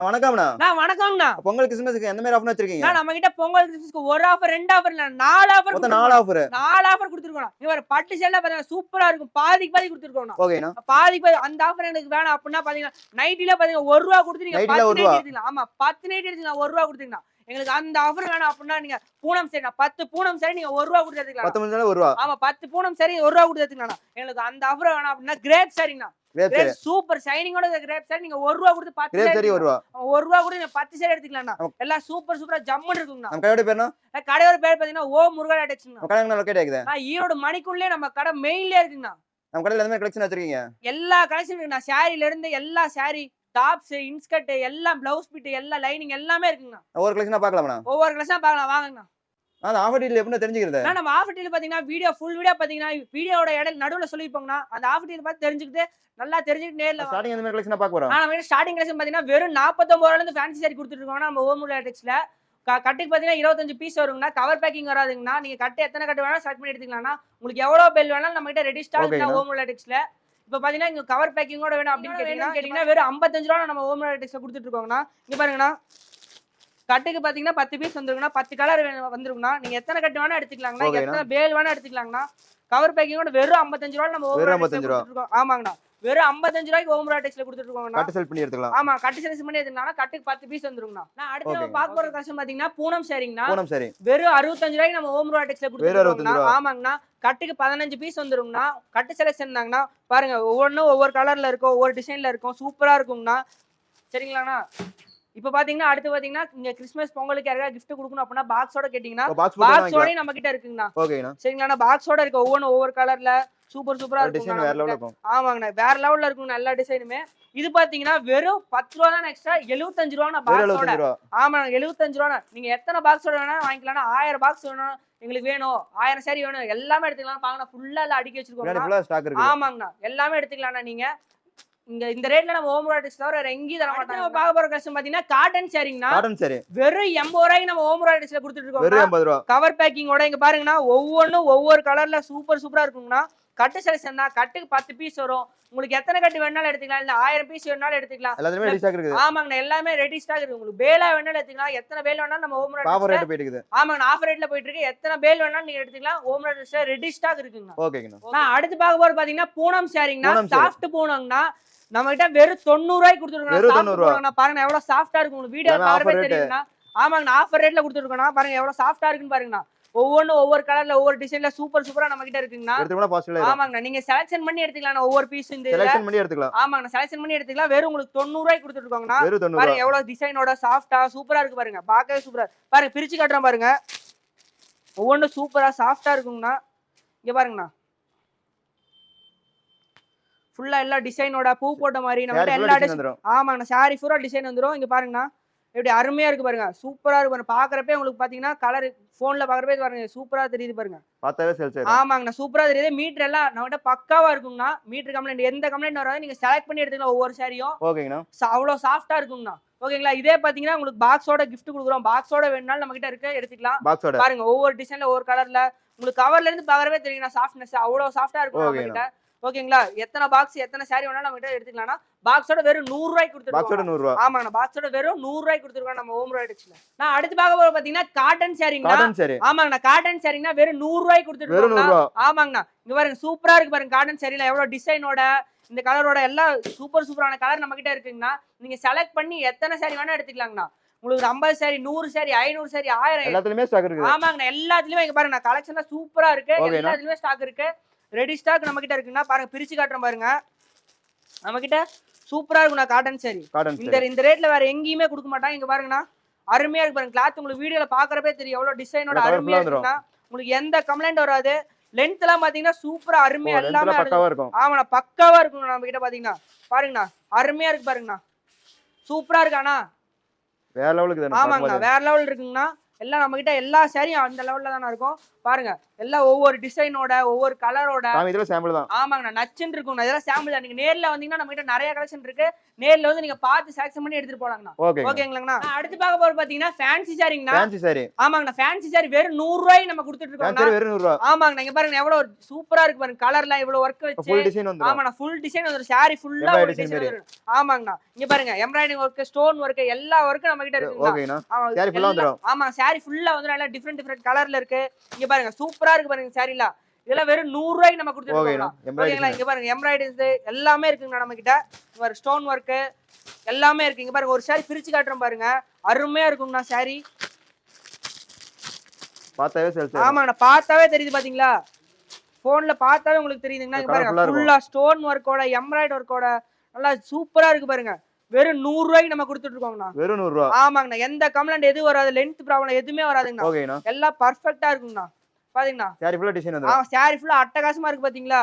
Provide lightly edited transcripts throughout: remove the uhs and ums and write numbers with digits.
வணக்கம்ண்ணா. வணக்கம்ண்ணா. பொங்கல், கிறிஸ்துமஸ்க்கு எந்த மாரி ஆஃபர் வச்சிருக்கீங்க? நம்ம கிட்ட பொங்கல் கிறிஸ்துமஸ்க்கு 1 ஆஃபர் 2 ஆஃபர் இல்ல 4 ஆஃபர் மொத்தம் 4 ஆஃபர். 4 ஆஃபர் குடுத்துருக்கோம். இங்க பாரு பட்டு சேலை பாருங்க சூப்பரா இருக்கும். பாதிக்கு பாதி குடுத்துருக்கோம். ஓகேண்ணா. பாதிக்கு பாதி அந்த ஆஃபர் எனக்கு வேணாம் அப்படின்னா பாத்தீங்கன்னா நைட்டில பாத்தீங்கன்னா ₹1 குடுத்து நீங்க 10 நைட்டி எடுத்துக்கலாம். ஆமா 10 நைட்டி எடுத்துக்கலாம் ₹1 குடுத்தீங்கன்னா. எங்களுக்கு அந்த ஆஃபர் வேணாம் அப்படின்னா நீங்க பூனம் சேரி 10 பூனம் சேரி நீங்க ₹1 குடுத்து எடுத்துக்கலாம். 10 முடிஞ்சா ₹1. ஆமா 10 பூனம் சேரி ₹1 குடுத்து எடுத்துக்கலாம். எங்களுக்கு அந்த ஆஃபர் வேணாம் அப்படின்னா கிரேப் சேரிங்கண்ணா. கிரேப் சூப்பர் ஷைனிங்கோட கிரேப் சேரி நீங்க ₹1 குடுத்து 10 கிரேப் சேரி ₹1. ₹1 குடுத்து நீங்க 10 சேரி எடுத்துக்கலாம்ண்ணா. எல்லாம் சூப்பர் சூப்பரா ஜம்முன்னு இருக்குங்கண்ணா. நம்ம கடையோட பேர்னா? கடையோட பேர் பாத்தீங்கன்னா ஓ முருகா டெக்ஸ்ங்கண்ணா. நம்ம கடை எங்க லொகேட் ஆகுது? ஈரோடு மணிக்குள்ளே நம்ம கடை மெயின்லயே இருக்குங்கண்ணா. நம்ம கடையில எந்த மாதிரி கலெக்ஷன் வச்சிருக்கீங்க? எல்லா கலெக்ஷன் இருக்குண்ணா. சாரில இருந்து எல்லா சாரி, டாப்ஸ், இன்ஸ்கர்ட் எல்லாம் ப்ளவுஸ் பிட் எல்லாம் லைனிங் எல்லாமே இருக்குங்கண்ணா. ஒவ்வொரு கலெக்ஷனா பார்க்கலாம்ண்ணா. ஒவ்வொரு கலெக்ஷனா பார்க்கலாம் வாங்கண்ணா. அந்த ஆஃபர் டீல் எப்படின்னு தெரிஞ்சுக்கிறது? நம்ம ஆஃபர் டீல் பாத்தீங்கன்னா வீடியோ ஃபுல் வீடியோ பாத்தீங்கன்னா வீடியோட இடையில நடுவுல சொல்லிருப்போங்கண்ணா. அந்த ஆஃபர் டீல் பார்த்து தெரிஞ்சுக்கிட்டு நல்லா தெரிஞ்சுக்கிட்டு நேர்ல ஸ்டார்டிங் எந்த மாதிரி கலெக்ஷனா பார்க்க போறோம்? நம்ம ஸ்டார்டிங் கலெக்ஷன் பாத்தீங்கன்னா வெறும் ₹49 இருந்து ஃபேன்சி சாரி கொடுத்துட்டு இருக்கோம் நம்ம ஓமுலா டெக்ஸ்ல. கட்டுக்கு பாத்தீங்கன்னா 25 பீஸ் வருங்கண்ணா. கவர் பேக்கிங் வராதுங்கண்ணா. நீங்க கட்டு எத்தனை கட்டு வேணாலும் செலக்ட் பண்ணி எடுத்துக்கலாம்ண்ணா. உங்களுக்கு எவ்வளவு பெல் வேணாலும் நம்ம கிட்ட ரெடி ஸ்டாக் இருக்குண்ணா ஓமுலா டெக்ஸ்ல. இப்ப பாத்தீங்கன்னா இங்க கவர் பேக்கிங்கோட வேணும் அப்படின்னு கேட்டீங்கன்னா வெறும் ₹55 நம்ம ஓமுலா டெக்ஸ்ல கொடுத்துட்டு இருக்கோங்கண்ணா. இங்க பாருங்கண்ணா கட்டுக்கு பாத்தீங்கன்னா 10 பீஸ் வந்துருக்குண்ணா. 10 கலர் வந்துருக்குண்ணா. நீங்க எத்தனை கட்டு வேணா எடுத்துக்கலாங்கண்ணா. எத்தனை பேல் வேணா எடுத்துக்கலாங்கண்ணா. கவர் பேக்கிங்கோட வெறும் ₹55 நம்ம ஓமுலா டெக்ஸ்ல கொடுத்துட்டு இருக்கோம். ஆமாங்கண்ணா வெறும் ₹55 ஓமுலா டெக்ஸ்ல கொடுத்துட்டு இருக்கோங்கண்ணா. கட்டு செல் பண்ணி எடுத்துக்கலாம். ஆமா கட்டு செல் பண்ணி எடுத்துக்கலாம். கட்டுக்கு 10 பீஸ் வந்துருங்கண்ணா. நான் அடுத்து நம்ம பார்க்க போற கலெக்ஷன் பாத்தீங்கன்னா பூனம் சாரிங்கண்ணா. பூனம் சாரி வெறும் ₹65 நம்ம ஓமுலா டெக்ஸ்ல கொடுத்துட்டு இருக்கோம். ஆமாங்கண்ணா கட்டுக்கு 15 பீஸ் வந்துருங்கண்ணா. கட்டு செலக்ஷன் தாங்கண்ணா. பாருங்க ஒவ்வொன்றும் ஒவ்வொரு கலர்ல இருக்கும், ஒவ்வொரு டிசைன்ல இருக்கும். சூப்பரா இருக்குங்கண்ணா. சரிங்களாண்ணா. இப்ப பாத்தீங்கன்னா அடுத்து பாத்தீங்கன்னா இங்க கிறிஸ்மஸ் பொங்கலுக்கு யாராவது gift கொடுக்கணும் அப்படின்னா பாக்ஸோட கேட்டீங்கன்னா பாக்ஸோட நம்ம கிட்ட இருக்குங்கண்ணா. ஓகேண்ணா. சரிங்களாண்ணா பாக்ஸோட இருக்கு. ஒவ்வொரு கலர்ல சூப்பர் சூப்பரா டிசைன் வேற லெவல்ல இருக்கும். ஆமாங்கண்ணா வேற லெவல்ல இருக்கும் எல்லா டிசைனுமே. இது பாத்தீங்கன்னா வெறும் ₹10 தான் எக்ஸ்ட்ரா ₹75 பாக்ஸோட. ஆமாங்க ₹75. நீங்க எத்தனை பாக்ஸோட வேணா வாங்கிக்கலாம்னா 1000 பாக்ஸ் வேணும் எங்களுக்கு வேணும் 1000 சாரி வேணும் எல்லாமே எடுத்துக்கலாம். பாங்கண்ணா ஃபுல்லா எல்லாம் அடுக்கி வச்சிருக்கோம். ஆமாங்கண்ணா எல்லாமே எடுத்துக்கலாம்ண்ணா. நீங்க இந்த ரேட்ல நம்ம ஓமுலா டெக்ஸ்ல வேற எங்கேயும் தர மாட்டாங்க. நம்ம பார்க்க போற கலெக்ஷன் பாத்தீங்கன்னா காட்டன் சாரிங்கண்ணா. காட்டன் சாரி வெறும் ₹80 நம்ம ஓமுலா டெக்ஸ்ல கொடுத்துட்டு இருக்கோம். வெறும் ₹80. கவர் பேக்கிங்கோட இங்க பாருங்கண்ணா ஒவ்வொன்றும் ஒவ்வொரு கலர்ல சூப்பர் சூப்பரா இருக்குங்கண்ணா. கட்டு செலக்ஷன் தான். கட்டுக்கு 10 பீஸ் வரும். உங்களுக்கு எத்தனை கட்டு வேணாலும் எடுத்துக்கலாம். இல்ல 1000 பீஸ் வேணாலும் எடுத்துக்கலாம். எல்லாமே ரெடி ஸ்டாக் இருக்குது. ஆமாங்கண்ணா எல்லாமே ரெடி ஸ்டாக் இருக்கு. உங்களுக்கு பேலா வேணாலும் எடுத்துக்கலாம். எத்தனை பேல் வேணாலும் நம்ம ஓமுலா ஆஃபர் ரேட் போயிட்டு இருக்குது. ஆமாங்கண்ணா ஆஃபர் ரேட்ல போயிட்டு இருக்கு. எத்தனை பேல் வேணாலும் நீங்க எடுத்துக்கலாம். ஓமுலா டெக்ஸ்ல ரெடி ஸ்டாக் இருக்குங்கண்ணா. ஓகேங்கண்ணா. நான் அடுத்து பார்க்க போறது பாத்தீங்கன்னா பூனம் சாரிங்கண்ணா. சாஃப்ட் பூனம்ங்கண்ணா. நம்ம கிட்ட வெறும் ₹90 கொடுத்துருக்கோம். பாருங்க எவ்வளவு சாஃப்டா இருக்கு. உங்களுக்கு வீடியோ பார்க்கவே தெரியுங்கண்ணா. ஆமாங்கண்ணா ஆஃபர் ரேட்ல கொடுத்துருக்கோம். பாருங்க எவ்வளவு சாஃப்டா இருக்குன்னு பாருங்கண்ணா. ஒவ்வொன்றும் ஒவ்வொரு கலர்ல ஒவ்வொரு டிசைன்ல சூப்பர் சூப்பரா நம்ம கிட்ட இருக்குங்கண்ணா. ஆமாங்கண்ணா நீங்க செலக்ஷன் பண்ணி எடுத்துக்கலாம். ஒவ்வொரு பீஸ் இந்த செலக்ஷன் பண்ணி எடுத்துக்கலாம். ஆமாங்கண்ணா செலக்ஷன் பண்ணி எடுத்துக்கலாம். வெறும் உங்களுக்கு ₹90 கொடுத்துருக்கோங்கண்ணா. பாருங்க எவ்வளவு டிசைனோட சாஃப்டா சூப்பரா இருக்கு பாருங்க. பார்க்கவே சூப்பரா பாருங்க. பிரிச்சு காட்டுறேன் பாருங்க. ஒவ்வொன்றும் சூப்பரா சாஃப்டா இருக்குங்கண்ணா. இங்க பாருங்கண்ணா ஃபுல்லா எல்லா டிசைனோட பூ போட்ட மாதிரி நம்ம எல்லா டிசைன். ஆமாங்கண்ணா சாரி ஃபுல்லா டிசைன் வந்துரும். இங்க பாருங்கண்ணா எப்படி அருமையா இருக்கு பாருங்க. சூப்பரா இருக்கு பாருங்க. பாக்குறப்பே உங்களுக்கு பாத்தீங்கன்னா கலர் போன்ல பாக்குறப்பே பாருங்க சூப்பரா தெரியுது பாருங்க. பார்த்தாவே சேல்ஸ் ஆயிடும். ஆமாங்கண்ணா சூப்பரா தெரியுது. மீட்டர் எல்லாம் நம்மகிட்ட பக்காவா இருக்குங்கண்ணா. மீட்டர் கம்ப்ளைண்ட் எந்த கம்ப்ளைண்ட் வராது. நீங்க செலக்ட் பண்ணி எடுத்துக்கலாம் ஒவ்வொரு சாரியும். ஓகேங்கண்ணா அவ்வளவு சாஃப்டா இருக்குங்கண்ணா. ஓகேங்களா. இதே பாத்தீங்கன்னா உங்களுக்கு பாக்ஸோட கிஃப்ட் கொடுக்குறோம். பாக்ஸோட வேணும்னாலும் நம்ம கிட்ட இருக்கு எடுத்துக்கலாம். பாருங்க ஒவ்வொரு டிசைன்ல ஒவ்வொரு கலர்ல உங்களுக்கு கவர்ல இருந்து பாக்குறவே தெரியுங்கண்ணா. சாஃப்ட்னஸ் அவ்வளவு சாஃப்டா இருக்கும் நம்ம கிட்ட. ஓகேங்களா. எத்தனை பாக்ஸ் எத்தனை சாரி வேணாலும் நம்ம கிட்ட எடுத்துக்கலாம்னா பாக்ஸோட வெறும் ₹100 கொடுத்துருக்கோம். ஆமாங்கண்ணா பாக்ஸோட வெறும் ₹100 கொடுத்துருக்கோம் நம்ம ஓமுலா டெக்ஸ்ல. நான் அடுத்து பார்க்க போற பாத்தீங்கன்னா காட்டன் சாரிங்கண்ணா. ஆமாங்கண்ணா காட்டன் சாரிங்கன்னா வெறும் ₹100 கொடுத்துருக்கோம். ஆமாங்கண்ணா இங்க பாருங்க சூப்பரா இருக்கு பாருங்க. காட்டன் சாரில எவ்வளவு டிசைனோட இந்த கலரோட எல்லாம் சூப்பரான கலர் நம்ம கிட்ட இருக்குங்கண்ணா. நீங்க செலக்ட் பண்ணி எத்தனை சாரி வேணா எடுத்துக்கலாங்கண்ணா. உங்களுக்கு 50 சாரி 100 சாரி 500 சாரி 1000 எல்லாத்துலயுமே ஸ்டாக் இருக்கு. ஆமாங்கண்ணா எல்லாத்துலயுமே இங்க பாருங்க கலெக்ஷன்லாம் சூப்பரா இருக்கு. எல்லாத்துலயுமே ஸ்டாக் இருக்கு. ரெடி ஸ்டாக் நம்ம கிட்ட இருக்குன்னா பாருங்க. பிரிச்சு காட்டுறேன் பாருங்க. நம்ம கிட்ட சூப்பரா இருக்குண்ணா காட்டன் சாரி. இந்த ரேட்ல வேற எங்கேயுமே கொடுக்க மாட்டாங்க. இங்க பாருங்கண்ணா அருமையா இருக்கு பாருங்க. கிளாத் உங்களுக்கு வீடியோல பாக்குறப்பே தெரியும் எவ்வளவு டிசைனோட அருமையா இருக்குன்னா. உங்களுக்கு எந்த கம்ப்ளைண்ட் வராது. லென்த் எல்லாம் பாத்தீங்கன்னா சூப்பரா அருமையா எல்லாமே இருக்கும். ஆமாண்ணா பக்காவா இருக்கும் நம்ம கிட்ட பாத்தீங்கன்னா. பாருங்கண்ணா அருமையா இருக்கு பாருங்கண்ணா. சூப்பரா இருக்காண்ணா. வேற லெவலுக்கு. ஆமாங்கண்ணா வேற லெவல் இருக்குங்கண்ணா. எல்லாம் நம்ம கிட்ட எல்லா சாரியும் அந்த லெவல்ல தானே இருக்கும். பாருங்க எல்லாம் ஒவ்வொரு டிசைனோட ஒவ்வொரு கலரோட. இதுல சாம்பிள் தான். ஆமாங்கண்ணா நச்சுன்னு இருக்கும். இதெல்லாம் சாம்பிள் தான். நீங்க நேர்ல வந்தீங்கன்னா நம்ம கிட்ட நிறைய கலெக்ஷன் இருக்கு. நேர்ல வந்து நீங்க பார்த்து செலக்ஷன் பண்ணி எடுத்துட்டு போலாங்கண்ணா. ஓகேங்களாங்கண்ணா. அடுத்து பார்க்க போறது பாத்தீங்கன்னா ஃபேன்சி சாரிங்கண்ணா. ஃபேன்சி சாரி. ஆமாங்கண்ணா ஃபேன்சி சாரி வெறும் 100 ரூபாய்க்கு நம்ம கொடுத்துட்டு இருக்கோம். வெறும் 100 ரூபாய். ஆமாங்கண்ணா இங்க பாருங்க எவ்வளவு சூப்பரா இருக்கு பாருங்க. கலர்லாம் இவ்வளவு ஒர்க் வச்சு ஃபுல் டிசைன் வந்துரும். ஆமாண்ணா ஃபுல் டிசைன் வந்துரும். சாரி ஃபுல்லா ஒரு டிசைன் வந்துரும். ஆமாங்கண்ணா இங்க பாருங்க எம்ப்ராய்டிங் ஒர்க் ஸ்டோன் ஒர்க் எல்லா ஒர்க்கும் நம்ம கிட்ட இருக்குங்க. ஓகேண்ணா. சாரி ஃபுல்லா வந்துரும். ஆமா சாரி ஃபுல்லா வந்துரும். எல்லாம் டிஃபரண்ட் கலர்ல இருக்கு. இங்க பாருங்க சூப்பரா இருக்கு பாருங்க சாரிலாம். இதெல்லாம் வெறும் 100 ரூபாய்க்கு நம்ம கொடுத்துருக்கோம். ஓகேங்களா இங்க பாருங்க எம்ப்ராய்டரிஸ் எல்லாமே இருக்குங்க நம்ம கிட்ட. இங்க ஸ்டோன் ஒர்க் எல்லாமே இருக்கு. இங்க பாருங்க ஒரு சாரி பிரிச்சு காட்டுறோம் பாருங்க. அருமையா இருக்குங்கண்ணா சாரி. பார்த்தாவே சேல்ஸ். ஆமாங்கண்ணா பார்த்தாவே தெரியுது பாத்தீங்களா? போன்ல பார்த்தாவே உங்களுக்கு தெரியுதுங்கண்ணா. இங்க பாருங்க ஃபுல்லா ஸ்டோன் ஒர்க்கோட எம்ப்ராய்டரி ஒர்க்கோட நல்லா சூப்பரா இருக்கு பாருங்க. வெறும் 100 ரூபாய்க்கு நம்ம கொடுத்துட்டு இருக்கோங்கண்ணா. வெறும் 100 ரூபாய். ஆமாங்கண்ணா எந்த கம்ப்ளைண்ட் எதுவும் வராது. லென்த் ப்ராப்ளம் எதுவுமே வராதுங்கண்ணா. ஓகேண்ணா எல்லாம் பர்ஃபெக்ட்டா இருக்குங்கண்ணா. பாத்தீங்களா சாரி ஃபுல்லா டிசைன் வந்துரும். சாரி ஃபுல்லா அட்டகாசமா இருக்கு பாத்தீங்களா?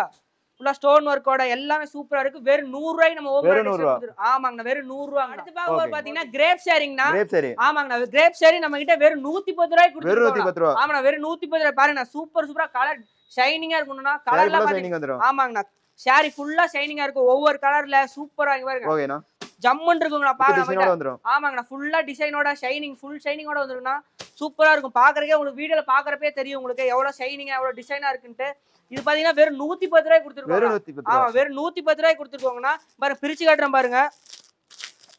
ஃபுல்லா ஸ்டோன் ஒர்க்கோட எல்லாமே சூப்பரா இருக்கு. வெறும் 100 ரூபாய்க்கு நம்ம ஓவர் டிசைன். ஆமாங்கண்ணா வெறும் 100 ரூபாய். அடுத்து பாக்கும்போது பாத்தீங்கன்னா கிரேப் சாரிங்கண்ணா. கிரேப் சாரி. ஆமாங்கண்ணா கிரேப் சாரி நம்ம கிட்ட வெறும் 110 ரூபாய்க்கு கொடுத்துருக்கோம். வெறும் 110 ரூபாய். ஆமாண்ணா வெறும் 110 ரூபாய். பாருங்க சூப்பரா கலர் ஷைனிங்கா இருக்கும்னா கலர்ல ஷைனிங் வந்துரும். ஆமாங்கண்ணா சாரி ஃபுல்லா ஷைனிங்கா இருக்கும். ஒவ்வொரு கலர்ல சூப்பரா இங்க பாருங்க. ஓகேண்ணா ஜம்மன் இருக்குங்கண்ணா பாருங்க. ஆமாங்கண்ணா ஃபுல்லா டிசைனோட ஷைனிங் ஃபுல் ஷைனிங்கோட வந்துருக்குண்ணா. சூப்பரா இருக்கும். பாக்குறதுக்கே உங்களுக்கு வீடியோல பாக்குறப்பே தெரியும் உங்களுக்கு எவ்வளவு ஷைனிங்கா எவ்வளவு டிசைனா இருக்குன்ட்டு. இது பாத்தீங்கன்னா வெறும் 110 ரூபாய்க்கு கொடுத்துருக்கோம். ஆமா வெறும் 110 ரூபாய்க்கு கொடுத்துருக்கோங்கண்ணா. பாருங்க பிரிச்சு காட்டுறேன் பாருங்க.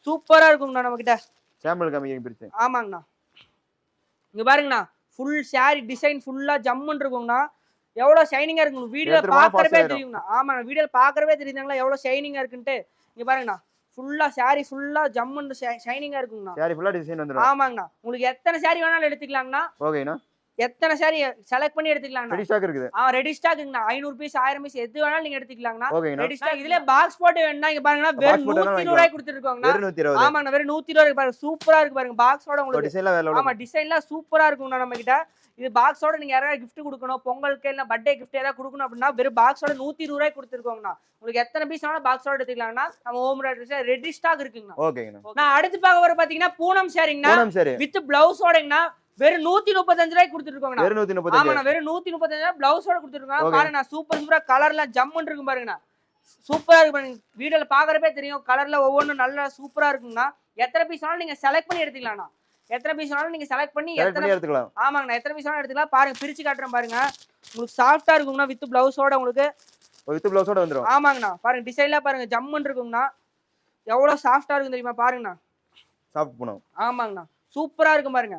சூப்பரா இருக்குங்கண்ணா நம்ம கிட்ட. சாம்பிள் காமிங்க பிரிச்சு. ஆமாங்கண்ணா இங்க பாருங்கண்ணா ஃபுல் சாரி டிசைன் ஃபுல்லா ஜம்மன் இருக்குங்கண்ணா. எவ்வளவு ஷைனிங்கா இருக்கு வீடியோல பாக்குறப்பே தெரியுங்கண்ணா. ஆமா வீடியோல பாக்குறப்பே தெரியுதுங்களா எவ்வளவு ஷைனிங்கா இருக்குன்ட்டு. இங்க பாருங்கண்ணா ஃபுல்லா சாரி ஃபுல்லா ஜம்மன் ஷைனிங்கா இருக்குங்கண்ணா. சாரி ஃபுல்லா டிசைன் வந்துரும். ஆமாங்கண்ணா உங்களுக்கு எத்தனை சாரி வேணாலும் எடுத்துக்கலாங்கண்ணா. ஓகேண்ணா எத்தனை சாரி செலக்ட் பண்ணி எடுத்துக்கலாங்கண்ணா. ரெடி ஸ்டாக் இருக்குது. ரெடி ஸ்டாக் இருக்குண்ணா. 500 பீஸ் 1000 பீஸ் எது வேணாலும் நீங்க எடுத்துக்கலாங்கண்ணா. Ready stock. இதுல பாக்ஸ் போட்டு வேணும்னா இங்க பாருங்கண்ணா வெறும் 120 ரூபாய்க்கு கொடுத்துருக்கோங்கண்ணா. வெறும் 120. ஆமாங்கண்ணா வெறும் 120 ரூபாய்க்கு பாருங்க. சூப்பரா இருக்கு பாருங்க பாக்ஸோட உங்களுக்கு டிசைன்ல வேற லெவல். ஆமா டிசைன்லாம் சூப்பரா இருக்குங்கண்ணா நம்ம கிட்ட. இது பாக்ஸோட நீங்க யாராவது gift கொடுக்கணும் பொங்கலுக்கு இல்ல பர்த்டே gift ஏதாவது கொடுக்கணும் அப்படின்னா வெறும் பாக்ஸோட 120 ரூபாய்க்கு கொடுத்துருக்கோங்கண்ணா. உங்களுக்கு எத்தனை பீஸ் வேணாலும் பாக்ஸோட எடுத்துக்கலாங்கண்ணா. நம்ம ஹோம் அட்ரஸ்ல ரெடி ஸ்டாக் இருக்குங்கண்ணா. ஓகேங்கண்ணா. நான் அடுத்து பார்க்க வர பாத்தீங்கன்னா பூனம் சாரிங்கண்ணா. வித் பிளவுஸோடங்கண்ணா வெறும் 135 ரூபாய்க்கு கொடுத்துருக்கோங்கண்ணா. வெறும் 135. ஆமாண்ணா வெறும் 135 ரூபாய் பிளவுஸோட கொடுத்துருக்கோம். பாருங்க சூப்பரா கலர்லாம் ஜம்மன் இருக்கும் பாருங்கண்ணா. சூப்பரா இருக்கு பாருங்க. வீடியோல பாக்குறப்பே தெரியும் கலர்ல ஒவ்வொன்றும் நல்லா சூப்பரா இருக்குங்கண்ணா. எத்தனை பீஸ் வேணாலும் நீங்க செலக்ட் பண்ணி எடுத்துக்கலாம்ண்ணா. எத்தனை பீஸ் வேணாலும் நீங்க செலக்ட் பண்ணி எடுத்துக்கலாம். ஆமாங்கண்ணா எத்தனை பீஸ் வேணாலும் எடுத்துக்கலாம். பாருங்க பிரிச்சு காட்டுறேன் பாருங்க. உங்களுக்கு சாஃப்டா இருக்குங்கண்ணா வித் பிளவுஸோட உங்களுக்கு. வித் பிளவுஸோட வந்துரும். ஆமாங்கண்ணா பாருங்க டிசைன்லாம் பாருங்க ஜம்மன் இருக்குங்கண்ணா. எவ்வளவு சாஃப்டா இருக்கு தெரியுமா பாருங்கண்ணா. சாஃப்ட் பண்ணும். ஆமாங்கண்ணா சூப்பரா இருக்கும் பாருங்க.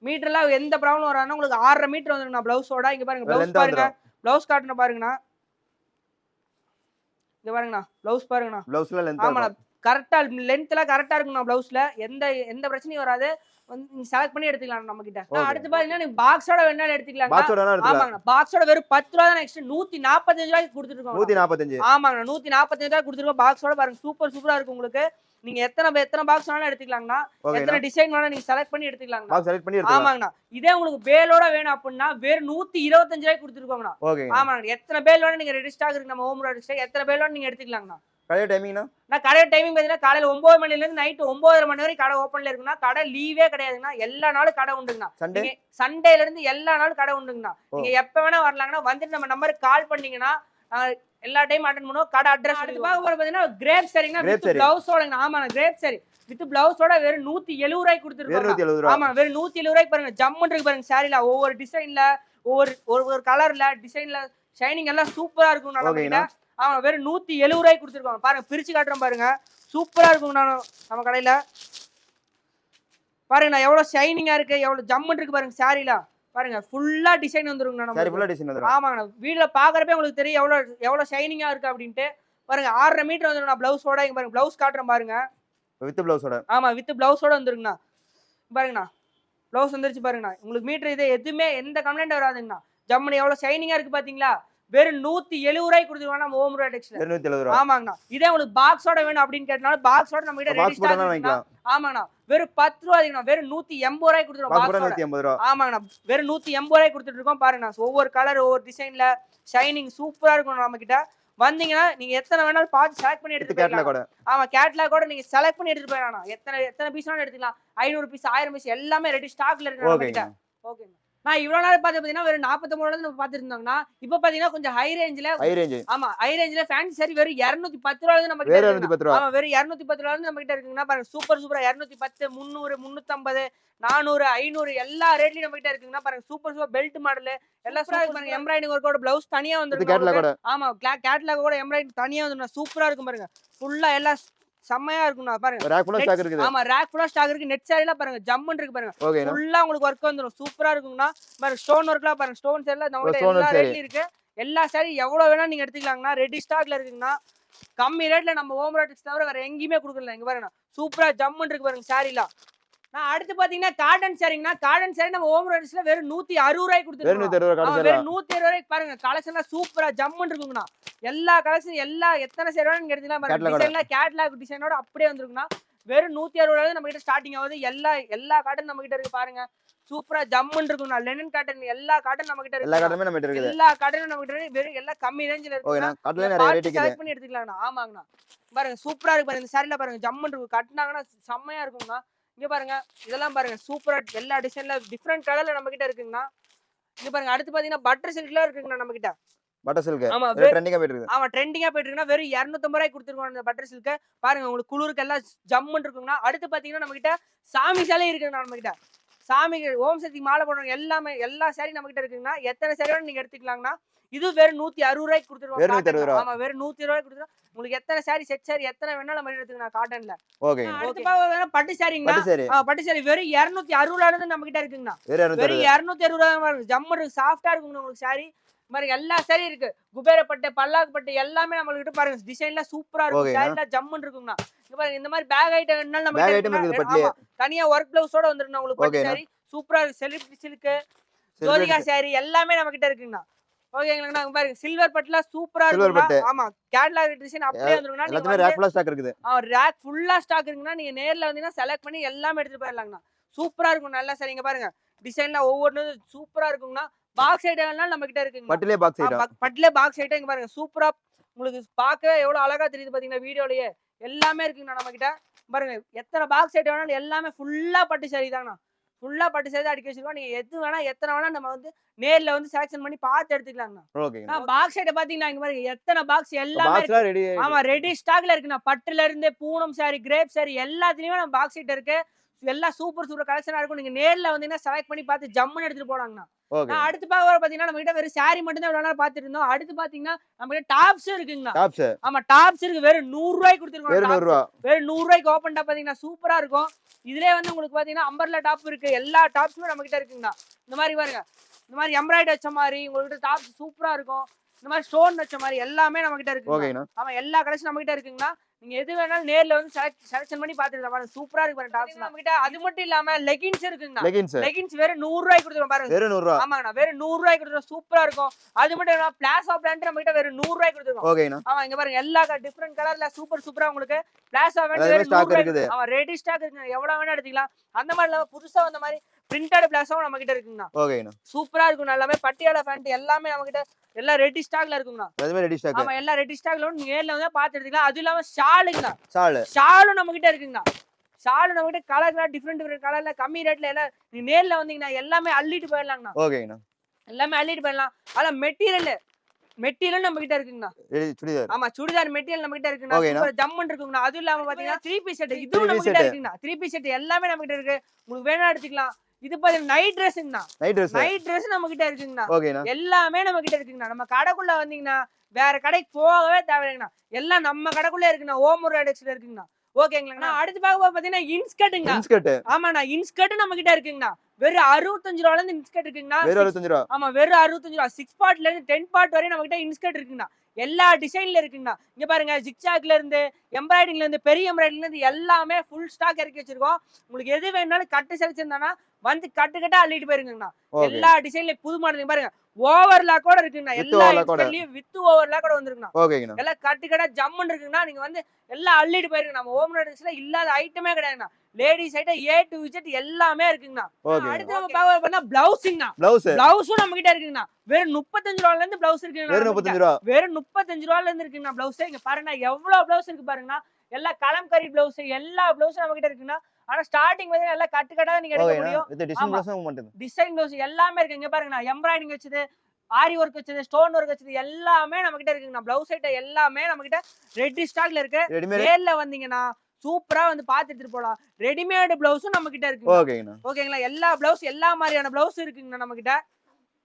மீட்டர்லாம் எந்த ப்ராப்ளம் வராதுன்னா உங்களுக்கு 6.5 மீட்டர் வந்துருங்கண்ணா பிளவுஸோட. இங்க பாருங்க பிளவுஸ் பாருங்க. பிளவுஸ் காட்டுன பாருங்கண்ணா. இங்க பாருங்கண்ணா பிளவுஸ் பாருங்கண்ணா. பிளவுஸ்ல லெந்த். ஆமாண்ணா கரெக்டா லென்த்லாம் கரெக்டா இருக்குண்ணா பிளவுஸ்ல. எந்த பிரச்சனையும் வராது. நீங்க செலக்ட் பண்ணி எடுத்துக்கலாம் நம்ம கிட்ட. அடுத்து பாத்தீங்கன்னா நீங்க பாக்ஸோட வேணாலும் எடுத்துக்கலாம். ஆமாங்கண்ணா பாக்ஸோட வெறும் 10 ரூபாய் தான் எக்ஸ்ட்ரா 145 ரூபாய்க்கு கொடுத்துருக்கோம். 145. ஆமாங்கண்ணா 145 ரூபாய் கொடுத்துருக்கோம். பாக்ஸோட பாருங்க சூப்பரா இருக்கும் உங்களுக்கு. நீங்க எத்தனை பாக்ஸ் வேணாலும் எடுத்துக்கலாங்கண்ணா. எத்தனை டிசைன் வேணாலும் நீங்க செலக்ட் பண்ணி எடுத்துக்கலாங்கண்ணா. ஆமாங்கண்ணா இதே உங்களுக்கு பேலோட வேணும் அப்படின்னா வெறும் 125 ரூபாய்க்கு கொடுத்துருக்கோங்கண்ணா. ஆமாங்கண்ணா எத்தனை பேல் வேணும் நீங்க ரெடி ஸ்டாக் இருக்கு நம்ம ஹோம் ஸ்டாக். எத்தனை பேல் வேணும் நீங்க எடுத்துக்கலாங்கண்ணா. கடை டைமிங்னா கடை டைமிங் பாத்தீங்கன்னா காலையில 9 மணில இருந்து நைட் 9:30 மணி வரைக்கும் கடை ஓபன்ல இருக்குன்னா. கடை லீவே கிடையாதுங்கண்ணா. எல்லா நாளும் கடை உண்டுங்கண்ணா. சண்டேல இருந்து எல்லா நாளும் கடை உண்டுங்கண்ணா. நீங்க எப்ப வேணா வரலாங்கண்ணா. வந்துட்டு நம்ம நம்பருக்கு கால் பண்ணீங்கன்னா எல்லா டைம் அட்டெண்ட் பண்ணுவோம். கடை அட்ரஸ் பாத்தீங்கன்னா கிரேப் சாரிங்கண்ணா வித் பிளவுஸோட. ஆமாண்ணா கிரேப் சாரி வித் பிளவுஸோட வெறும் 170 ரூபாய்க்கு கொடுத்துருக்கோம். ஆமா வெறும் 170 ரூபாய்க்கு பாருங்க ஜம்மன் இருக்கு பாருங்க. சாரில ஒவ்வொரு டிசைன்ல ஒவ்வொரு கலர்ல டிசைன்ல ஷைனிங் எல்லாம் சூப்பரா இருக்கும் நம்ம. ஆமா வெறும் 170 ரூபாய்க்கு கொடுத்துருக்கோம். பாருங்க பிரிச்சு காட்டுறேன் பாருங்க. சூப்பரா இருக்கும் நம்ம கடையில. பாருங்க எவ்வளவு ஷைனிங்கா இருக்கு எவ்வளவு ஜம்மன் இருக்கு பாருங்க. சாரில பாருங்க ஃபுல்லா டிசைன் வந்துருங்க. ஆமாங்கண்ணா வீடியோல பாக்குறப்ப உங்களுக்கு தெரியும் எவ்வளவு ஷைனிங்கா இருக்கு அப்படின்ட்டு. பாருங்க 6.5 மீட்டர் வந்துருங்கண்ணா பிளவுஸோட. இங்க பாருங்க பிளவுஸ் காட்டுறேன் பாருங்க. வித் பிளவுஸோட. ஆமா வித் பிளவுஸோட வந்துருங்கண்ணா. பாருங்கண்ணா பிளவுஸ் வந்துருச்சு பாருங்கண்ணா. உங்களுக்கு மீட்டர் இது எதுவுமே எந்த கம்ப்ளைண்ட் வராதுங்கண்ணா. ஜம்மன் எவ்வளவு ஷைனிங்கா இருக்கு பாத்தீங்களா. வெறும் 170 ரூபாய்க்கு கொடுத்துருவாங்க நம்ம ஹோம் ப்ராடக்ட்ஸ்ல. 170. ஆமாங்கண்ணா இதே உங்களுக்கு பாக்ஸோட வேணும் அப்படின்னு கேட்டனால பாக்ஸோட நம்ம கிட்ட ரெடி ஸ்டாக் இருக்குண்ணா. ஆமாங்கண்ணா வெறும் 10 ரூபாய்க்குண்ணா. வெறும் 180 ரூபாய்க்கு கொடுத்துருவோம் பாக்ஸோட. ஆமாங்கண்ணா வெறும் 180 ரூபாய்க்கு கொடுத்துட்டு இருக்கோம். பாருங்கண்ணா ஒவ்வொரு கலர் ஒவ்வொரு டிசைன்ல ஷைனிங் சூப்பரா இருக்கும் நம்ம கிட்ட. வந்தீங்கன்னா நீங்க எத்தனை வேணாலும் பார்த்து செலக்ட் பண்ணி எடுத்து கேட்லாக் கூட. ஆமா கேட்லாக் கூட நீங்க செலக்ட் பண்ணி எடுத்துட்டு போயிடலாம். எத்தனை பீஸ் வேணாலும் எடுத்துக்கலாம். 500 பீஸ் 1000 பீஸ் எல்லாமே ரெடி ஸ்டாக்ல இருக்கு நம்ம கிட்ட. ஓகேங்க. நான் இவ்வளவு நாள் பாத்தீங்கன்னா வெறும் 49 நம்ம பாத்துட்டு இருந்தோம்னா இப்ப பாத்தீங்கன்னா கொஞ்சம் ஹை ரேஞ்ச். ஆமா ஹை ரேஞ்ச்ல ஃபேன்சி சாரி வெறும் 210 ரூபாயில நம்ம கிட்ட இருக்கு. ஆமா வெறும் 210 ரூபாயில நம்ம கிட்ட இருக்குங்கன்னா பாருங்க சூப்பரா 210 300 350 400 500 எல்லா ரேட்லயும் நம்ம கிட்ட இருக்குங்கன்னா பாருங்க சூப்பர் பெல்ட் மாடல் எல்லாம் பாருங்க எம்ப்ராய்டிங் ஒர்க்கோட பிளவுஸ் தனியா வந்துருக்கு. ஆமா கேட்லாக் கூட எம்ப்ராய்டிங் தனியா வந்து சூப்பரா இருக்கும் பாருங்க. ஃபுல்லா எல்லாம் செம்மையா இருக்கும்ண்ணா பாருங்க. ரேக் ஃபுல்லா ஸ்டாக் இருக்குது. ஆமா ரேக் ஃபுல்லா ஸ்டாக் இருக்கு. நெட் சாரிலாம் பாருங்க ஜம்முன்னு இருக்கு பாருங்க. ஃபுல்லா உங்களுக்கு வர்க் வந்துரும். சூப்பரா இருக்கும்ண்ணா. பாருங்க ஸ்டோன் வர்க்லாம் பாருங்க. ஸ்டோன்ஸ் எல்லாம் நம்ம கிட்ட எல்லா ரேட்லயும் இருக்கு. எல்லா சாரி எவ்வளவு வேணா நீங்க எடுத்துக்கலாம்னா ரெடி ஸ்டாக்ல இருக்குங்கண்ணா. கம்மி ரேட்ல நம்ம ஹோம் ப்ராடக்ட்ஸ் தவிர வேற எங்கேயுமே கொடுக்கல. இங்க பாருங்க சூப்பரா ஜம்முன்னு இருக்கு பாருங்க சாரிலாம். நான் அடுத்து பாத்தீங்கன்னா காட்டன் சாரிங்கனா காட்டன் சாரி நம்ம ஹோம் ப்ராடக்ட்ஸ்ல வெறும் 160 ரூபாய்க்கு கொடுத்துருக்கோம். வெறும் 160 ரூபாய்க்கு பாருங்க கலெக்ஷன்லாம் சூப்பரா ஜம்முன்னு இருக்குங்கண்ணா. எல்லா கலெக்ஷன் எல்லா எத்தனை சாரி வேணா நீங்க எடுத்துக்கலாம் பாருங்க. டிசைன்ல கேட்லாக் டிசைனோட அப்படியே வந்துருக்குண்ணா. வெறும் 160 ரூபாயில நம்ம கிட்ட ஸ்டார்டிங் ஆகுது. எல்லா காட்டன் நம்ம கிட்ட இருக்கு பாருங்க. சூப்பரா ஜம்முன்னு இருக்குண்ணா. லெனின் காட்டன் எல்லா காட்டன் நம்ம கிட்ட இருக்கு. எல்லா காட்டனுமே நம்ம கிட்ட இருக்கு. எல்லா காட்டனும் நம்ம கிட்ட இருக்கு. வெறும் எல்லாம் கம்மி ரேஞ்சில இருக்குண்ணா. காட்டன்ல நிறைய ரேட் இருக்கு. செலக்ட் பண்ணி எடுத்துக்கலாம்ண்ணா. ஆமாங்கண்ணா. பாருங்க சூப்பரா இருக்கு பாருங்க. இந்த சாரில பாருங்க ஜம்முன்னு இருக்கு. கட்டினாங்கன்னா செம்மையா இருக்குங்கண்ணா. இங்க பாருங்க இதெல்லாம் பாருங்க சூப்பரா எல்லா டிசைன்ல டிஃபரெண்ட் கலர்ல நம்ம கிட்ட இருக்குங்கண்ணா. இங்க பாருங்க அடுத்து பாத்தீங்கன்னா பட்டர் சில்க்ல இருக்குங்கண்ணா நம்ம கிட்ட. பட்டர் சில்க் ஆமா ட்ரெண்டிங்கா போயிட்டு இருக்கு. ஆமா ட்ரெண்டிங்கா போயிட்டு இருக்குன்னா வெறும் 250 ரூபாய்க்கு கொடுத்துருக்கோம் அந்த பட்டர் சில்க். பாருங்க உங்களுக்கு குளிருக்கு எல்லாம் ஜம்முன்னு இருக்குங்கண்ணா. அடுத்து பாத்தீங்கன்னா நம்ம கிட்ட சாமி சேலை இருக்குங்கண்ணா. நம்ம கிட்ட சாமி ஓம் சக்தி மாலை போடுறவங்க எல்லாமே எல்லா சாரி நம்ம கிட்ட இருக்குங்கண்ணா. எத்தனை சாரி வேணும் நீங்க எடுத்துக்கலாங்கண்ணா. இது வெறும் 160 ரூபாய்க்கு கொடுத்துருவோம். ஆமா வெறும் 160 ரூபாய்க்கு கொடுத்துருவோம். உங்களுக்கு எத்தனை சாரி செட் சாரி எத்தனை வேணாலும் நம்ம எடுத்துக்கலாம் காட்டன்ல. ஓகே அடுத்து பாத்தீங்கன்னா பட்டு சாரிங்கண்ணா. பட்டு சாரி வெறும் 260 ரூபாயில இருந்து நம்ம கிட்ட இருக்குங்கண்ணா. வெறும் 260 ரூபாய் ஜம்முன்னு சாஃப்டா இருக்குங்கண்ணா உங்களுக்கு சாரி. பாருங்க எல்லா சாரி இருக்கு. குபேரப்பட்டு பல்லாக்கு பட்டு எல்லாமே நம்ம கிட்ட பாருங்க டிசைன்ல சூப்பரா இருக்கும். சாரில ஜம்முன்னு இருக்குங்கண்ணா. இங்க பாருங்க இந்த மாதிரி பேக் ஐட்டம் வேணாலும் நம்ம கிட்ட இருக்கு. தனியா ஒர்க் பிளவுஸோட வந்துருக்குண்ணா உங்களுக்கு பட்டு சாரி. சூப்பரா இருக்கு. செலிபிரிட்டி சில்க் ஜோதிகா சாரி எல்லாமே நம்ம கிட்ட இருக்குங்கண்ணா. ஓகேங்களா பாருங்க சில்வர் பட்டுல சூப்பரா இருக்கு. ஆமா கேட்லாக் டிசைன் அப்படியே வந்துருக்குண்ணா. எல்லாமே ரேக் ஃபுல்லா ஸ்டாக் இருக்குது. ரேக் ஃபுல்லா ஸ்டாக் இருக்குன்னா நீங்க நேர்ல வந்தீங்கன்னா செலக்ட் பண்ணி எல்லாமே எடுத்துட்டு போயிடலாங்கண்ணா. சூப்பரா இருக்கும் நல்லா சாரி. இங்க பாருங்க டிசைன்ல ஒவ்வொன்றும் சூப்பரா இருக்குங்கண்ணா. பாக்ஸ் ஐட்டம் எல்லாம் நம்ம கிட்ட இருக்குங்க. பட்டுலே பாக்ஸ் ஐட்டம் இங்க பாருங்க சூப்பரா உங்களுக்கு பார்க்கவே எவ்வளவு அழகா தெரியுது பாத்தீங்கன்னா வீடியோலயே. எல்லாமே இருக்குங்கண்ணா நம்ம கிட்ட. பாருங்க எத்தனை பாக்ஸ் ஐட்டம் வேணாலும் எல்லாமே ஃபுல்லா பட்டு சாரி தாங்கண்ணா. ஃபுல்லா பட்டு சாரி அடிக்க வச்சிருக்கோம். நீங்க எது வேணா எத்தனை வேணா நம்ம வந்து நேர்ல வந்து செலக்ஷன் பண்ணி பார்த்து எடுத்துக்கலாங்கண்ணா. பாக்ஸ் ஐட்டம் பாத்தீங்கன்னா இங்க பாருங்க எத்தனை பாக்ஸ் எல்லாமே ஆமா ரெடி ஸ்டாக்ல இருக்குண்ணா. பட்டுல இருந்து பூனம் சாரி கிரேப் சாரி எல்லாத்துலயுமே நம்ம பாக்ஸ் ஐட்டம் இருக்கு. எல்லாம் சூப்பர் கலெக்ஷனா இருக்கும். நீங்க நேர்ல வந்தீங்கன்னா செலக்ட் பண்ணி பார்த்து ஜம்முன்னு எடுத்துட்டு போலாங்கண்ணா. அடுத்து பாத்தீங்கன்னா நம்ம கிட்ட வெறும் சாரி மட்டும் தான் பாத்துட்டு இருந்தோம். அடுத்து பாத்தீங்கன்னா நம்ம கிட்ட டாப்ஸ் இருக்குங்கண்ணா. ஆமா டாப்ஸ் இருக்கு. வெறும் 100 ரூபாய்க்கு கொடுத்துருக்கோம். வெறும் 100 ரூபாய்க்கு ஓபன் டாப் பாத்தீங்கன்னா சூப்பரா இருக்கும். இதுலயே வந்து உங்களுக்கு பாத்தீங்கன்னா அம்பர்லா டாப் இருக்கு. எல்லா டாப்ஸுமே நம்ம கிட்ட இருக்குங்கண்ணா. இந்த மாதிரி பாருங்க இந்த மாதிரி எம்ப்ராய்டரி வச்ச மாதிரி உங்ககிட்ட டாப்ஸ் சூப்பரா இருக்கும். இந்த மாதிரி ஸ்டோன் வச்ச மாதிரி எல்லாமே நம்ம கிட்ட இருக்கு. ஆமா எல்லா கலெக்ஷன் நம்ம கிட்ட இருக்குங்கண்ணா. நீங்க எது வேணாலும் நேர்ல வந்து செலக்ஷன் பண்ணி பாத்துக்கலாம். பாருங்க சூப்பரா இருக்கு பாருங்க டாப்ஸ் நம்ம கிட்ட. அது மட்டும் இல்லாம லெகின்ஸ் இருக்குங்கண்ணா. லெகின்ஸ் வெறும் 100 ரூபாய்க்கு கொடுத்துருவோம் பாருங்க. வெறும் 100 ரூபாய். ஆமாங்கண்ணா வெறும் 100 ரூபாய்க்கு கொடுத்துருவோம். சூப்பரா இருக்கும். அது மட்டும் இல்லாம பிளாசோ பிராண்ட் நம்ம கிட்ட வெறும் 100 ரூபாய்க்கு கொடுத்துருவோம். ஓகேண்ணா. ஆமா இங்க பாருங்க எல்லா டிஃபரெண்ட் கலர்ல சூப்பரா உங்களுக்கு பிளாசோ பிராண்ட் வெறும் 100 ரூபாய்க்கு. ஆமா ரெடி ஸ்டாக் இருக்குங்க. எவ்வளவு வேணா எடுத்துக்கலாம். அந்த மாதிரி இல்லாம புதுசா வந்த மாதிரி பிரிண்டட் பிளாஸாவும் நம்ம கிட்ட இருக்குங்கண்ணா. ஓகேண்ணா சூப்பரா இருக்கும். எல்லாமே பட்டியாலா பேண்ட் எல்லாமே நம்ம கிட்ட எல்லாம் ரெடி ஸ்டாக்ல இருக்குங்கண்ணா. எல்லாமே ரெடி ஸ்டாக். ஆமா எல்லாம் ரெடி ஸ்டாக்ல நேர்ல வந்து பார்த்து எடுத்துக்கலாம். அது இல்லாம ஷாலுங்கண்ணா. ஷாலும் நம்ம கிட்ட இருக்குங்கண்ணா. ஷாலும் நம்ம கிட்ட கலர்ல டிஃபரெண்ட் கலர்ல கம்மி ரேட்ல எல்லாம் நீங்க நேர்ல வந்தீங்கன்னா எல்லாமே அள்ளிட்டு போயிடலாங்கண்ணா. ஓகேங்கண்ணா எல்லாமே அள்ளிட்டு போயிடலாம். அதான் மெட்டீரியல் நம்ம கிட்ட இருக்குங்கண்ணா. சுடிதார். ஆமா சுடிதார் மெட்டீரியல் நம்ம கிட்ட இருக்குங்கண்ணா. சூப்பர் ஜம்முன்னு இருக்குங்கண்ணா. அது இல்லாம பாத்தீங்கன்னா 3 பீஸ் செட் இதுவும் நம்ம கிட்ட இருக்குங்கண்ணா. 3 பீஸ் செட் எல்லாமே நம்ம கிட்ட இருக்கு. உங்களுக்கு வேணா எடுத்துக்கலாம். இது பாத்தீங்கன்னா நைட் ட்ரெஸ்ங்கண்ணா. நைட் ட்ரெஸ் நம்ம கிட்ட இருக்குங்கண்ணா. எல்லாமே நம்ம கிட்ட இருக்குங்கண்ணா. நம்ம கடைக்குள்ள வந்தீங்கன்னா வேற கடைக்கு போகவே தேவையில்லைங்கண்ணா. எல்லாம் நம்ம கடைக்குள்ளே இருக்குண்ணா. ஓம் ப்ராடக்ட்ஸ்ல இருக்குங்கண்ணா. ஓகேங்களா அடுத்து பார்க்க பாத்தீங்கன்னா இன்ஸ்கர்ட்டுங்க. ஆமாண்ணா இன்ஸ்கர்ட் நம்ம கிட்ட இருக்குங்கண்ணா. வெறும் 65 ரூபாயில இருந்து இன்ஸ்கர்ட் இருக்குங்கண்ணா. வெறும் 65 ரூபாய். ஆமா வெறும் 65 ரூபாய். 6 பார்ட்ல இருந்து 10 பார்ட் வரை நம்ம கிட்ட இன்ஸ்கர்ட் இருக்குங்கண்ணா. எல்லா டிசைன்ல இருக்குங்கண்ணா. இங்க பாருங்க ஜிக்ஜாக்ல இருந்து எம்ப்ராய்டிங்ல இருந்து பெரிய எம்ப்ராய்டிங்ல இருந்து எல்லாமே ஃபுல் ஸ்டாக் இறக்கி வச்சிருக்கோம். உங்களுக்கு எது வேணாலும் கட்டு செலக்ஷன் வந்து கட்டு அள்ளிட்டு போயிருங்கண்ணா. எல்லா டிசைன்ல புது மாடல் பாருங்க ஓவர்லாக் கூட இருக்குங்கண்ணா. எல்லா இன்ஸ்கர்ட்லயும் வித் ஓவர்லாக் கூட வந்துருக்குண்ணா. எல்லாம் கட்டு ஜம்முன்னு இருக்குங்கண்ணா. நீங்க வந்து எல்லாம் அள்ளிட்டு போயிருங்க. நம்ம ஹோம் ப்ராடக்ட்ஸ்ல இல்லாத ஐட்டமே கிடையாதுண்ணா. Ladies item A to Z எல்லாமே இருக்குங்கண்ணா. ஓகே. அடுத்து நம்ம பார்க்க போனா பிளவுஸ்ங்கண்ணா. பிளவுஸும் நம்ம கிட்ட இருக்குங்கண்ணா. வெறும் 35 ரூபாயில இருந்து பிளவுஸ் இருக்குங்கண்ணா. வெறும் 35 ரூபாய். வெறும் 35 ரூபாயில இருந்து இருக்குங்கண்ணா பிளவுஸ். இங்க பாருங்க எவ்வளவு பிளவுஸ் இருக்கு பாருங்கண்ணா. எல்லா கலம்கரி பிளவுஸ் எல்லா பிளவுஸும் நம்ம கிட்ட இருக்குங்கண்ணா. ஆனா ஸ்டார்டிங் வந்து எல்லாம் கட்டு கட்டா நீங்க எடுக்க முடியும். இது டிசைன் பிளவுஸும் மட்டும். டிசைன் பிளவுஸ் எல்லாமே இருக்கு. இங்க பாருங்கண்ணா எம்ப்ராய்டிங் வச்சது, ஆரி ஒர்க் வச்சது, ஸ்டோன் ஒர்க் வச்சது எல்லாமே நம்ம கிட்ட இருக்குங்கண்ணா. பிளவுஸ் ஐட்டம் எல்லாமே நம்ம கிட்ட ரெடி ஸ்டாக்ல இருக்கு. நேர்ல வந்தீங்கன்னா சூப்பரா வந்து பாத்து எடுத்துட்டு போலாம். ரெடிமேட் பிளவுஸும் நம்ம கிட்ட இருக்கு. ஓகேங்களா? எல்லா பிளவுஸ் எல்லா மாதிரியான பிளவுஸ் இருக்குங்கண்ணா நம்ம கிட்ட.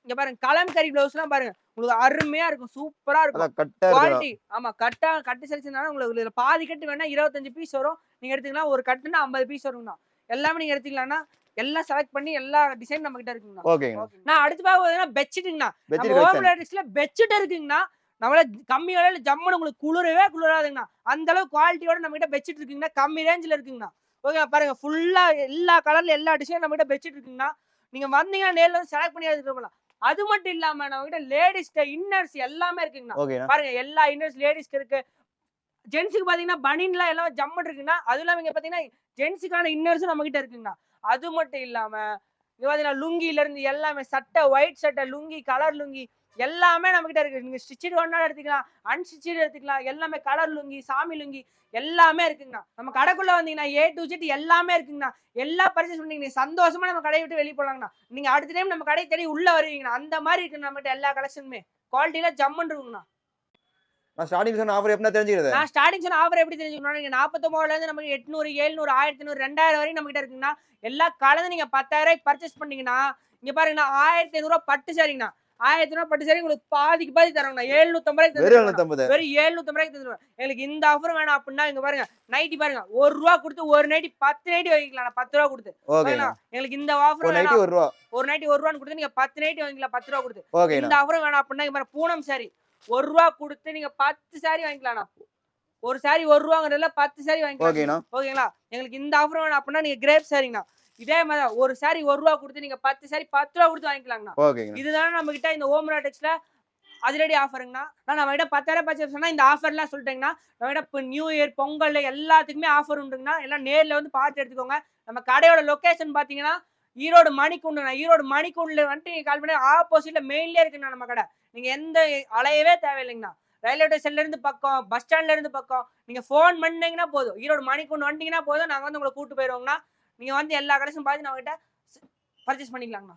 இங்க பாருங்க கலம்கரி பிளவுஸ்லாம் பாருங்க உங்களுக்கு அருமையா இருக்கும், சூப்பரா இருக்கும் குவாலிட்டி. ஆமா கட்டு செலக்ஷன் உங்களுக்கு இதுல பாதி கட்டு வேணா 25 பீஸ் வரும். நீங்க எடுத்தீங்கன்னா ஒரு கட்டுனா 50 பீஸ் வருங்கண்ணா. எல்லாமே நீங்க எடுத்தீங்கன்னா எல்லாம் செலக்ட் பண்ணி எல்லா டிசைன் நம்ம கிட்ட இருக்குங்கண்ணா. ஓகேங்க. நான் அடுத்து பாக்குறதுனா பெட்ஷீட்டுங்கண்ணா. நம்ம ஹோம் லேடிஸ்ல பெட்ஷீட் இருக்குங்கண்ணா. நம்மள கம்மி விலையில ஜம்முன்னு உங்களுக்கு குளிரவே குளிராதுங்கண்ணா. அந்த அளவுக்கு குவாலிட்டியோட நம்ம கிட்ட பெட்ஷீட் இருக்குங்கண்ணா. கம்மி ரேஞ்சில இருக்குங்கண்ணா. ஓகே பாருங்க ஃபுல்லா எல்லா கலர்ல எல்லா டிசைன் நம்ம கிட்ட பெட்ஷீட் இருக்குங்கண்ணா. நீங்க வந்தீங்கன்னா நேர்ல வந்து செலக்ட் பண்ணி எடுத்துட்டு போலாம். அது மட்டும் இல்லாம நம்ம கிட்ட லேடிஸ்க்கு இன்னர்ஸ் எல்லாமே இருக்குங்கண்ணா. பாருங்க எல்லா இன்னர்ஸ் லேடிஸ்க்கு இருக்கு. ஜென்ஸுக்கு பாத்தீங்கன்னா பனின்லாம் எல்லாம் ஜம்மன் இருக்குங்கண்ணா. அதுவும் இல்லாம இங்க பாத்தீங்கன்னா ஜென்ஸுக்கான இன்னர்ஸும் நம்ம கிட்ட இருக்குங்கண்ணா. அது மட்டும் இல்லாம இங்க பாத்தீங்கன்னா லுங்கில இருந்து எல்லாமே சட்டை, ஒயிட் சட்டை, லுங்கி, கலர் லுங்கி எல்லாமே நம்ம கிட்ட இருக்கு. நீங்க ஸ்டிச்சட் வேணாலும் எடுத்துக்கலாம், அன்ஸ்டிச்சட் எடுத்துக்கலாம். எல்லாமே கலர் லுங்கி, சாமி லுங்கி எல்லாமே இருக்குங்கண்ணா. நம்ம கடைக்குள்ள வந்தீங்கன்னா A to Z எல்லாமே இருக்குங்கண்ணா. எல்லா பர்ச்சேஸ் பண்ணீங்க சந்தோஷமா நம்ம கடையை விட்டு வெளியே போலாங்கண்ணா. நீங்க அடுத்த டைம் நம்ம கடையை தேடி உள்ள வருவீங்கண்ணா. அந்த மாதிரி இருக்கு நம்ம கிட்ட எல்லா கலெக்ஷனுமே. குவாலிட்டியில ஜம்மன் இருக்குங்கண்ணா. நான் ஸ்டார்டிங் சொன்ன ஆஃபர் எப்படி தெரிஞ்சுக்கிறது? நான் ஸ்டார்டிங் சொன்ன ஆஃபர் எப்படி தெரிஞ்சுக்கணும்? நீங்க 49ல இருந்து நமக்கு 800, 700, 1500, 2000 வரைக்கும் நம்ம கிட்ட இருக்குங்கண்ணா. எல்லாம் கலந்து நீங்க 10,000 பர்ச்சேஸ் பண்ணீங்கன்னா இங்க பாருங்கண்ணா 1500 ரூபாய் பட்டு சாரிங்கண்ணா. 1000 ரூபாய் பட்டு சாரி உங்களுக்கு பாதிக்கு பாதி தரோங்கண்ணா. 750 வெறும் 750 தந்துருவேன். எங்களுக்கு இந்த ஆஃபர் வேணாம் அப்படின்னா இங்க பாருங்க நைட்டி பாருங்க ₹1 கொடுத்து ஒரு நைட்டி 10 நைட்டி வாங்கிக்கலாம். 10 ரூபா கொடுத்து. எங்களுக்கு இந்த ஆஃபர் வேணாம். ஒரு நைட்டி ₹1 கொடுத்து நீங்க 10 நைட்டி வாங்கிக்கலாம் 10 ரூபா கொடுத்து. இந்த ஆஃபர் வேணாம் அப்படின்னா இங்க பாருங்க பூனம் சாரி ₹1 கொடுத்து நீங்க 10 சாரி வாங்கிக்கலாம். ஒரு சாரி ₹1ங்கிறதுல 10 சாரி வாங்கிக்கலாம். ஓகேங்களா? எங்களுக்கு இந்த ஆஃபர் வேணாம் அப்படின்னா நீங்க கிரேப் சாரிங்கண்ணா. இதே மாதிரி ஒரு சாரி ₹1 கொடுத்து நீங்க 10 சாரி 10 ரூபா கொடுத்து வாங்கிக்கலாங்கண்ணா. இதுதானே நம்ம கிட்ட இந்த ஓம்ரா டெக்ஸ்ல அதிரடி ஆஃபருங்கண்ணா. நம்ம கிட்ட 10,000 பர்ச்சேஸ் சொன்னா இந்த ஆஃபர்லாம் சொல்லிட்டேங்கண்ணா. நம்ம கிட்ட இப்போ நியூ இயர், பொங்கல் எல்லாத்துக்குமே ஆஃபர் உண்டுங்கண்ணா. எல்லாம் நேர்ல வந்து பார்த்து எடுத்துக்கோங்க. நம்ம கடையோட லொகேஷன் பாத்தீங்கன்னா ஈரோடு மணிக்கூண்டுண்ணா. ஈரோடு மணிக்கூண்டுல வந்துட்டு நீங்க கால் பண்ணி ஆப்போசிட்ல மெயின்லயே இருக்குண்ணா நம்ம கடை. நீங்க எந்த அலையவே தேவையில்லைங்கண்ணா. ரயில்வே ஸ்டேஷன்ல இருந்து பக்கம், பஸ் ஸ்டாண்ட்ல இருந்து பக்கம். நீங்க போன் பண்ணீங்கன்னா போதும், ஈரோடு மணிக்கூண்டு வந்துட்டீங்கன்னா போதும், நாங்க வந்து உங்களை கூட்டு போயிருவோங்கண்ணா. நீங்க வந்து எல்லா கடைசும் பார்த்து நம்ம கிட்ட பர்ச்சேஸ் பண்ணிக்கலாங்கண்ணா.